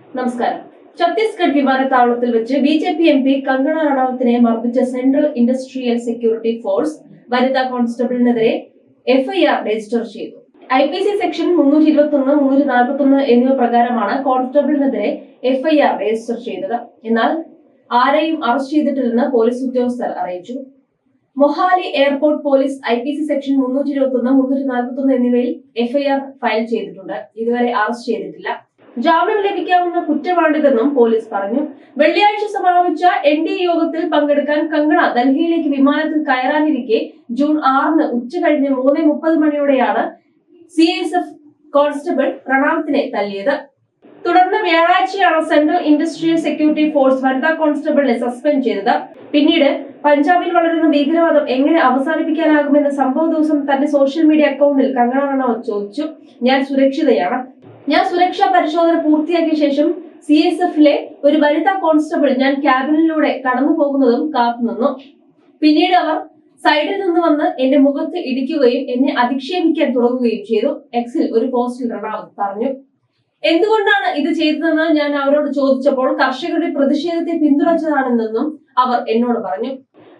നമസ്കാരം. ഛത്തീസ്ഗഡ് വിമാനത്താവളത്തിൽ വെച്ച് ബി.ജെ.പി. എം.പി. കങ്കണ റണൌത്തിനെ മർദ്ദിച്ച സെൻട്രൽ ഇൻഡസ്ട്രിയൽ സെക്യൂരിറ്റി ഫോഴ്സ് വനിതാ കോൺസ്റ്റബിളിനെതിരെ എഫ്ഐആർ രജിസ്റ്റർ ചെയ്തു. IPC സെക്ഷൻ 321, 341 എന്നിവ പ്രകാരമാണ് കോൺസ്റ്റബിളിനെതിരെ എഫ്ഐആർ രജിസ്റ്റർ ചെയ്തത്. എന്നാൽ ആരെയും അറസ്റ്റ് ചെയ്തിട്ടില്ലെന്ന് പോലീസ് ഉദ്യോഗസ്ഥർ അറിയിച്ചു. Mohali airport police IPC section 321, 341 എന്നിവയിൽ എഫ്ഐആർ ഫയൽ ചെയ്തിട്ടുണ്ട്. ഇതുവരെ അറസ്റ്റ് ചെയ്തിട്ടില്ല. ജാമ്യം ലഭിക്കാവുന്ന കുറ്റമാണിതെന്നും പോലീസ് പറഞ്ഞു. വെള്ളിയാഴ്ച സമാപിച്ച NDA യോഗത്തിൽ പങ്കെടുക്കാൻ കങ്കണ ഡൽഹിയിലേക്ക് വിമാനത്തിൽ കയറാനിരിക്കെ ജൂൺ 6-ന് ഉച്ചകഴിഞ്ഞ് 3:30 മണിയോടെയാണ് CSF കോൺസ്റ്റബിൾ റണൌത്തിനെ തല്ലിയത്. തുടർന്ന് വ്യാഴാഴ്ചയാണ് സെൻട്രൽ ഇൻഡസ്ട്രിയൽ സെക്യൂരിറ്റി ഫോഴ്സ് വനിതാ കോൺസ്റ്റബിളിനെ സസ്പെൻഡ് ചെയ്തത്. പിന്നീട് പഞ്ചാബിൽ വളരുന്ന ഭീകരവാദം എങ്ങനെ അവസാനിപ്പിക്കാനാകുമെന്ന് സംഭവ ദിവസം തന്റെ സോഷ്യൽ മീഡിയ അക്കൗണ്ടിൽ കങ്കണ റണൌത്ത് ചോദിച്ചു. ഞാൻ സുരക്ഷിതയാണ്. ഞാൻ സുരക്ഷാ പരിശോധന പൂർത്തിയാക്കിയ ശേഷം CSFലെ ഒരു വനിതാ കോൺസ്റ്റബിൾ ഞാൻ ക്യാബിനിലൂടെ കടന്നു പോകുന്നതും കാത്തുനിന്നു. പിന്നീട് അവർ സൈഡിൽ നിന്ന് വന്ന് എന്റെ മുഖത്ത് ഇടിക്കുകയും എന്നെ അധിക്ഷേപിക്കാൻ തുടങ്ങുകയും ചെയ്തു. എക്സിൽ ഒരു പോസ്റ്റിൽ റണൌത്ത് പറഞ്ഞു. എന്തുകൊണ്ടാണ് ഇത് ചെയ്തതെന്ന് ഞാൻ അവരോട് ചോദിച്ചപ്പോൾ കർഷകരുടെ പ്രതിഷേധത്തെ പിന്തുണച്ചതാണെന്നും അവർ എന്നോട് പറഞ്ഞു.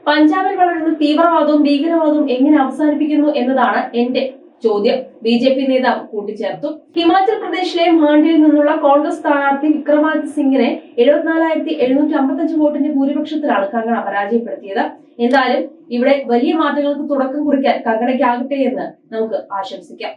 പഞ്ചാബിൽ വളരുന്ന തീവ്രവാദവും ഭീകരവാദവും എങ്ങനെ അവസാനിപ്പിക്കുന്നു എന്നതാണ് എന്റെ ചോദ്യം, BJP നേതാവ് കൂട്ടിച്ചേർത്തു. ഹിമാചൽ പ്രദേശിലെ മാണ്ഡിയിൽ നിന്നുള്ള കോൺഗ്രസ് സ്ഥാനാർത്ഥി വിക്രമാദിത്യ സിംഗിനെ 74,755 വോട്ടിന്റെ ഭൂരിപക്ഷത്തിലാണ് കങ്കണ പരാജയപ്പെടുത്തിയത്. എന്തായാലും ഇവിടെ വലിയ മാറ്റങ്ങൾക്ക് തുടക്കം കുറിക്കാൻ കങ്കണയ്ക്കാകട്ടെ എന്ന് നമുക്ക് ആശംസിക്കാം.